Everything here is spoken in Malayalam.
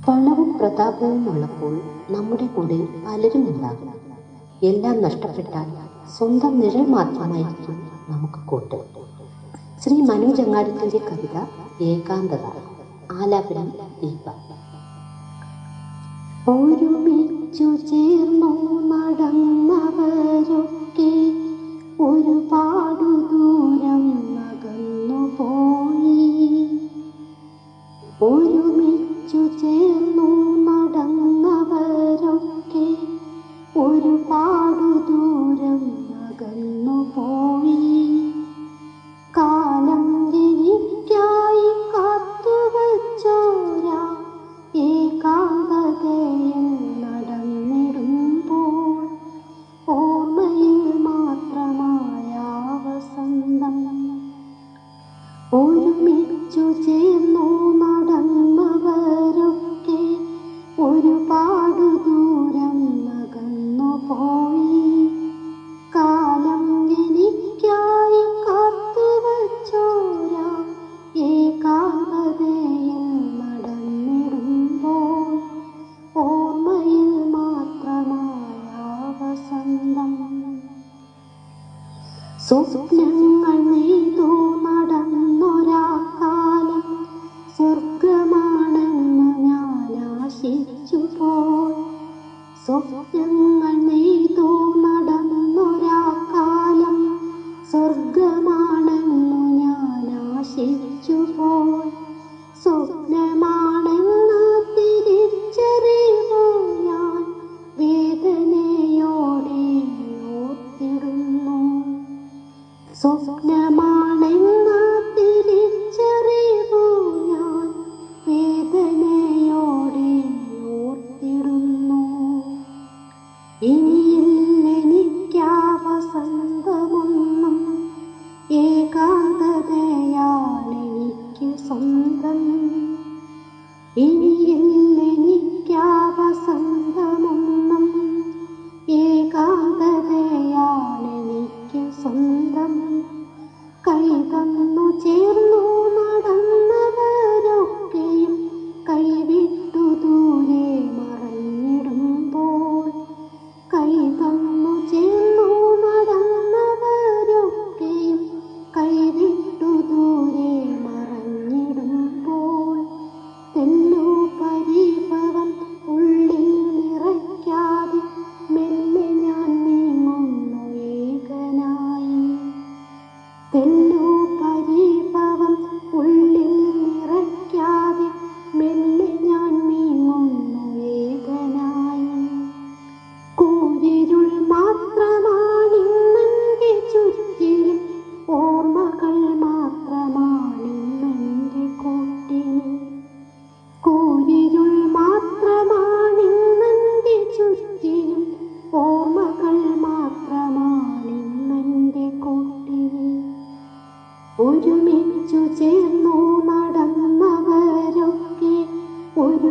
പണവും പ്രതാപവും ഉള്ളപ്പോൾ നമ്മുടെ കൂടെ പലരും ഉണ്ടാകും. എല്ലാം നഷ്ടപ്പെട്ടാൽ സ്വന്തം നിഴൽ മാത്രമായിരിക്കും നമുക്ക് കൂട്ട്. ശ്രീ മനു ചങ്ങാടത്തിൻ്റെ കവിത ഏകാന്തത. ആലാപനം ദീപ. ഒരുമിച്ചു ചേർന്നു നടന്നവരൊക്കെ ഒരുപാടു ദൂരം അകന്നു പോയി. ഒരുമിച്ചു ചേർന്നു നടന്നവരൊക്കെ ഒരുപാടു ദൂരം അകന്നു പോയി. കാലം എനിക്കായി കാത്തുവച്ചോരാ ഏകാന്തതയിൽ നടന്നിടുമ്പോൾ ഓർമ്മയിൽ മാത്രമായ വസന്തം. ഒരുമിച്ചു ചേർന്നു നടന്നവരൊക്കെ ഒരുപാടു ദൂരം അകന്നു പോയി. കാലം എനിക്കായി കാത്തുവച്ചോരാ ഏകാന്തതയിൽ നടന്നിടുമ്പോൾ ഓർമ്മയിൽ മാത്രമായ വസന്തം. സ്വപ്നങ്ങൾ നെയ്തു നടന്നൊരാ കാലം സ്വർഗമാണെന്ന് ഞാൻ ആശിച്ചു പോയി. സ്വപ്നങ്ങൾ നെയ്തു നടന്നൊരാ കാലം സ്വർഗമാണെന്നു ഞാൻ ആശിച്ചു പോയി. സ്വപ്നമാണെന്ന് തിരിച്ചറിവു ഞാൻ വേദനയോടെ ഓർത്തിടുന്നു. സ്വപ്നമാണെന്ന് തിരിച്ചറിവു ഞാൻ വേദനയോടെ ഓർത്തിടുന്നു. ഇനിയില്ലെനിക്കാ വസന്തമൊന്നും ഏകാന്തതയാണെനിക്ക് സ്വന്തം. ഇനിയില്ലെനിക്കാ വസന്തമൊന്നും ഏകാന്തതയാണെനിക്ക് സ്വന്തം. കൈതന്നു ചേർന്നു നടന്നവരൊക്കെയും കൈവിട്ടു ദൂരെ മറഞ്ഞിടുമ്പോൾ. കൈതന്നു ചേർന്നു നടന്നവരൊക്കെയും കൈവിട്ടു ദൂരെ മറഞ്ഞിടുമ്പോൾ തെല്ലു പരിഭവം ഉള്ളിൽ നിറയ്ക്കാതെ മെല്ലെ ഞാൻ നീങ്ങുന്നു ഏകനായി. തെല്ലു പരിഭവം ഉള്ളിൽ നിറയ്ക്കാതെ മെല്ലെ ഞാൻ നീങ്ങുന്നു ഏകനായി. കൂരിരുൾ മാത്രമാണിന്നെൻ്റെ ചുറ്റിലും ഓർമ്മകൾ മാത്രമാണിന്നെൻ്റെ കൂട്ടിന്. കൂരിരുൾ മാത്രമാണിന്നെൻ്റെ ചുറ്റിലും ഓർമ്മകൾ മാത്രമാണിന്നെൻ്റെ കൂട്ടിന്. ഒരുമിച്ചു ചേർന്നു നടന്നവരൊക്കെ ഒരു